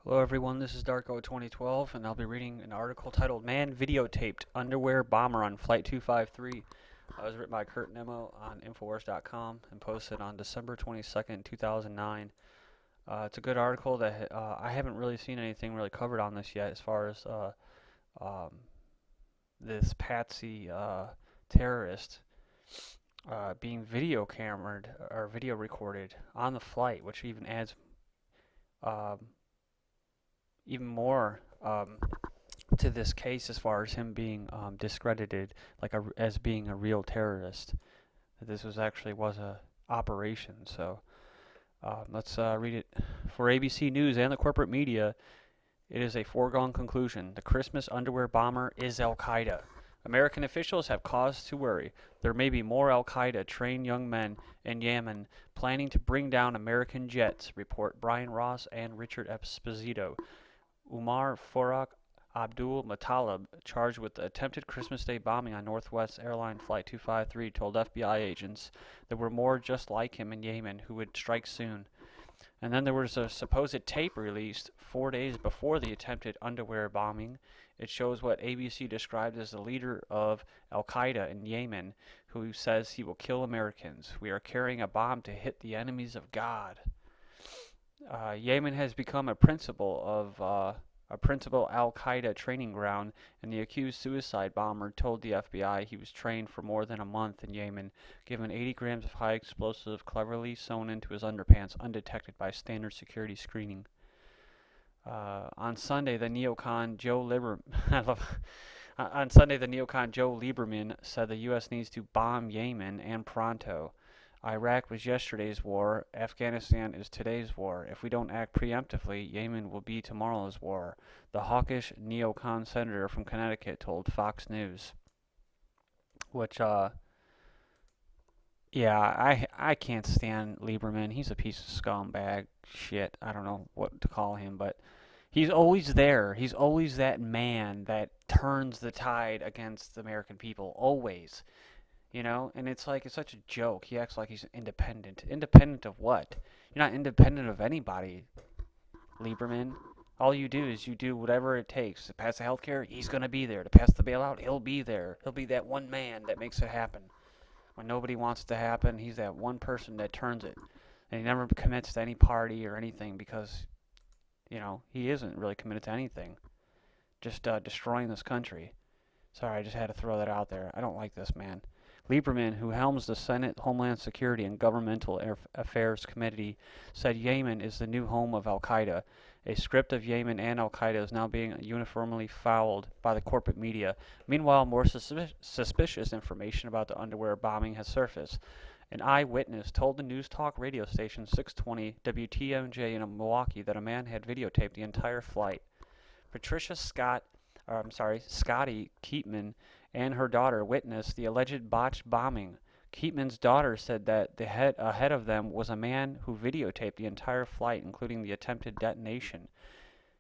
Hello everyone, this is Darko 2012 and I'll be reading an article titled Man Videotaped Underwear Bomber on Flight 253. It was written by Kurt Nemo on Infowars.com and posted on December 22nd, 2009. It's a good article that I haven't really seen anything really covered on this yet as far as um, this patsy terrorist being video cameraed or video recorded on the flight, which even adds um, even more to this case as far as him being discredited as being a real terrorist. That this was a operation. So let's read it. For ABC News and the corporate media, it is a foregone conclusion. The Christmas underwear bomber is al-Qaeda. American officials have cause to worry. There may be more al-Qaeda-trained young men in Yemen planning to bring down American jets, report Brian Ross and Richard Esposito. Umar Farouk Abdulmutallab, charged with the attempted Christmas Day bombing on Northwest Airlines Flight 253, told FBI agents there were more just like him in Yemen who would strike soon. And then there was a supposed tape released 4 days before the attempted underwear bombing. It shows what ABC described as the leader of al-Qaeda in Yemen, who says he will kill Americans. We are carrying a bomb to hit the enemies of God. Yemen has become a principal al-Qaeda training ground, and the accused suicide bomber told the FBI he was trained for more than a month in Yemen, given 80 grams of high explosive cleverly sewn into his underpants undetected by standard security screening. On Sunday, the neocon Joe Lieberman said the U.S. needs to bomb Yemen and pronto. Iraq was yesterday's war. Afghanistan is today's war. If we don't act preemptively, Yemen will be tomorrow's war, the hawkish neocon senator from Connecticut told Fox News. Which, yeah, I can't stand Lieberman. He's a piece of scumbag shit. I don't know what to call him, but he's always there. He's always that man that turns the tide against the American people. Always. And it's such a joke. He acts like he's independent. Independent of what? You're not independent of anybody, Lieberman. All you do is you do whatever it takes. To pass the health care, he's going to be there. To pass the bailout, he'll be there. He'll be that one man that makes it happen. When nobody wants it to happen, he's that one person that turns it. And he never commits to any party or anything because, he isn't really committed to anything. Just destroying this country. Sorry, I just had to throw that out there. I don't like this man. Lieberman, who helms the Senate Homeland Security and Governmental Affairs Committee, said Yemen is the new home of al-Qaeda. A script of Yemen and al-Qaeda is now being uniformly fouled by the corporate media. Meanwhile, more suspicious information about the underwear bombing has surfaced. An eyewitness told the news talk radio station 620 WTMJ in Milwaukee that a man had videotaped the entire flight. Scotty Keatman and her daughter witnessed the alleged botched bombing. Keatman's daughter said that ahead of them was a man who videotaped the entire flight, including the attempted detonation.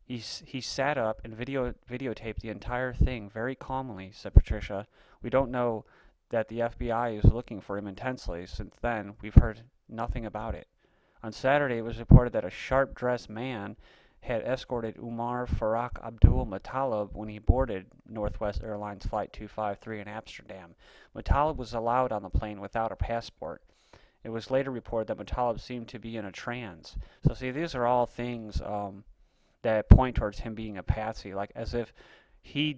He sat up and videotaped the entire thing very calmly, said Patricia. We don't know that the FBI is looking for him intensely. Since then, we've heard nothing about it. On Saturday, it was reported that a sharp-dressed man had escorted Umar Farouk Abdulmutallab when he boarded Northwest Airlines Flight 253 in Amsterdam. Mutallab was allowed on the plane without a passport. It was later reported that Mutallab seemed to be in a trance. So see, these are all things that point towards him being a patsy, like as if he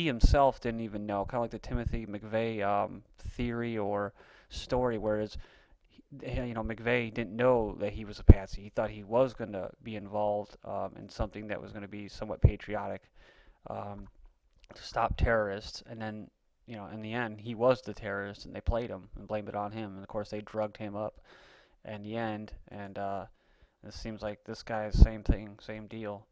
himself didn't even know, kind of like the Timothy McVeigh theory or story, whereas McVeigh didn't know that he was a patsy. He thought he was going to be involved in something that was going to be somewhat patriotic to stop terrorists. And then, in the end, he was the terrorist, and they played him and blamed it on him. And of course, they drugged him up in the end. And it seems like this guy is same thing, same deal.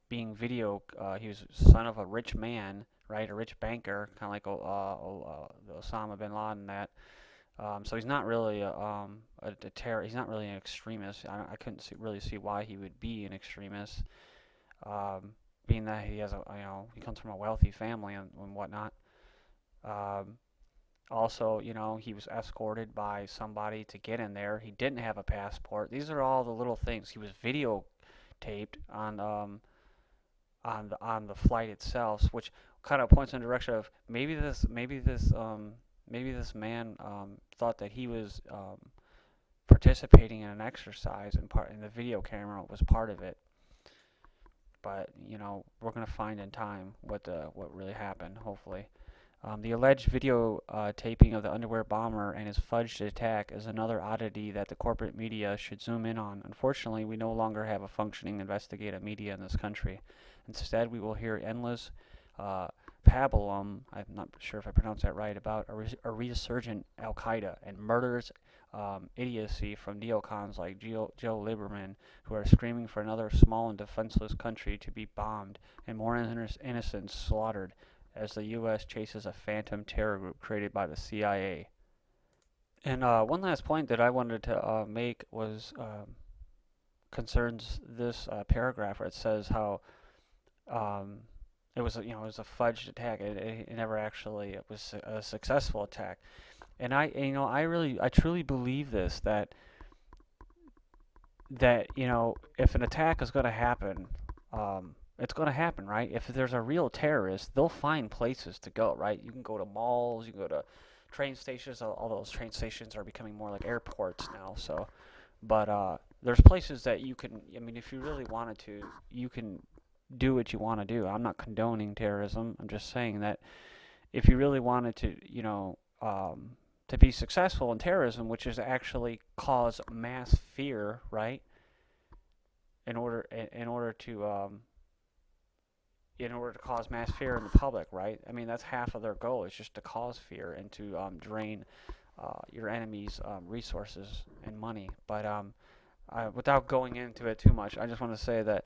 Being he was son of a rich man, right? A rich banker, kind of like Osama bin Laden. So he's not really a terror. He's not really an extremist. I couldn't really see why he would be an extremist, being that he he comes from a wealthy family and whatnot. Um, Also, he was escorted by somebody to get in there. He didn't have a passport. These are all the little things. He was taped on the flight itself, which kind of points in the direction of maybe this man thought that he was participating in an exercise, and the video camera was part of it. But we're gonna find in time what really happened, hopefully. The alleged video taping of the underwear bomber and his fudged attack is another oddity that the corporate media should zoom in on. Unfortunately, we no longer have a functioning investigative media in this country. Instead, we will hear endless pablum, I'm not sure if I pronounced that right, about a resurgent al-Qaeda and murderous idiocy from neocons like Joe Lieberman, who are screaming for another small and defenseless country to be bombed and more innocents slaughtered as the U.S. chases a phantom terror group created by the CIA. And one last point that I wanted to make was concerns this paragraph where it says how it was it was a fudged attack. It never actually it was a successful attack. And I truly believe this that if an attack is going to happen, it's going to happen, right? If there's a real terrorist, they'll find places to go, right? You can go to malls, you can go to train stations. All those train stations are becoming more like airports now. So, but there's places that you can. I mean, if you really wanted to, you can do what you want to do. I'm not condoning terrorism. I'm just saying that if you really wanted to, to be successful in terrorism, which is actually cause mass fear, right? In order to cause mass fear in the public, right? I mean, that's half of their goal, is just to cause fear and to drain your enemy's resources and money. But without going into it too much, I just want to say that,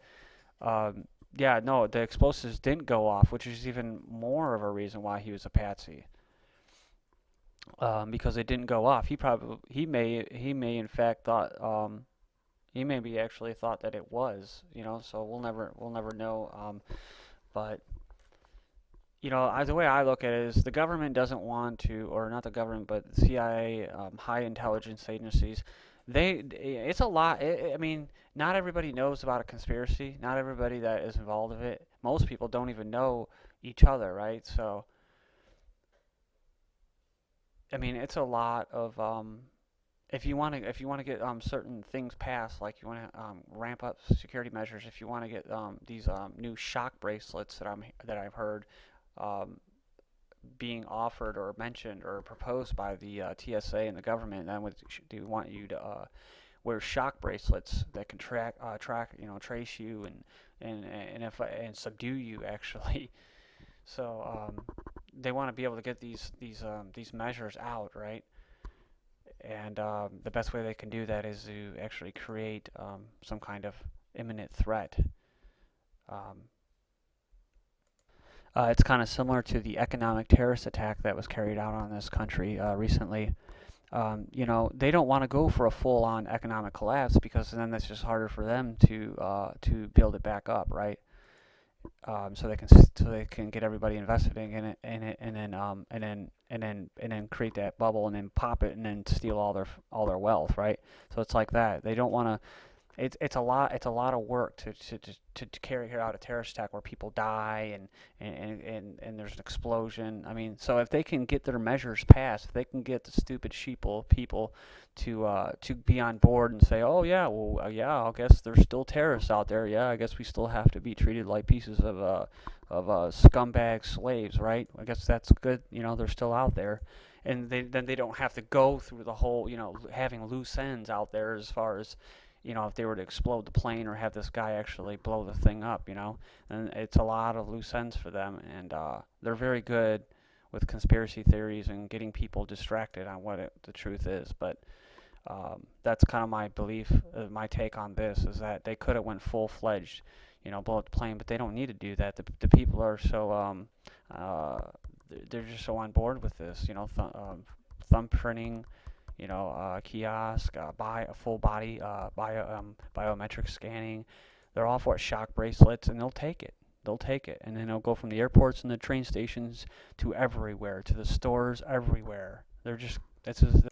the explosives didn't go off, which is even more of a reason why he was a patsy. Because they didn't go off. He may in fact thought he maybe actually thought that it was, so we'll never know. But the way I look at it is the government doesn't want to, or not the government, but the CIA, high intelligence agencies. It's a lot. I mean, not everybody knows about a conspiracy. Not everybody that is involved in it. Most people don't even know each other, right? So, I mean, it's a lot of if you want to get certain things passed, like you want to ramp up security measures, if you want to get these new shock bracelets that I've heard being offered or mentioned or proposed by the TSA and the government, then they want you to wear shock bracelets that can track, trace you and subdue you actually. So they want to be able to get these measures out, right? And the best way they can do that is to actually create some kind of imminent threat. It's kind of similar to the economic terrorist attack that was carried out on this country recently. They don't want to go for a full-on economic collapse because then that's just harder for them to build it back up, right? So they can get everybody invested in it, and then create that bubble and then pop it and then steal all their wealth, right? So it's like that. They don't want to. It's a lot of work to carry out a terrorist attack where people die and there's an explosion. I mean, so if they can get their measures passed, if they can get the stupid sheeple people to be on board and say, oh yeah, well yeah, I guess there's still terrorists out there. Yeah, I guess we still have to be treated like pieces of scumbag slaves, right? I guess that's good. They're still out there, and then they don't have to go through the whole having loose ends out there as far as if they were to explode the plane or have this guy actually blow the thing up, and it's a lot of loose ends for them, and they're very good with conspiracy theories and getting people distracted on what the truth is. But that's kind of my belief, my take on this, is that they could have went full-fledged, blow up the plane, but they don't need to do that. The people are so, they're just so on board with this, thumbprinting, kiosk, buy a full body, biometric scanning. They're all for it. Shock bracelets, and they'll take it. And then they'll go from the airports and the train stations to everywhere, to the stores, everywhere. This is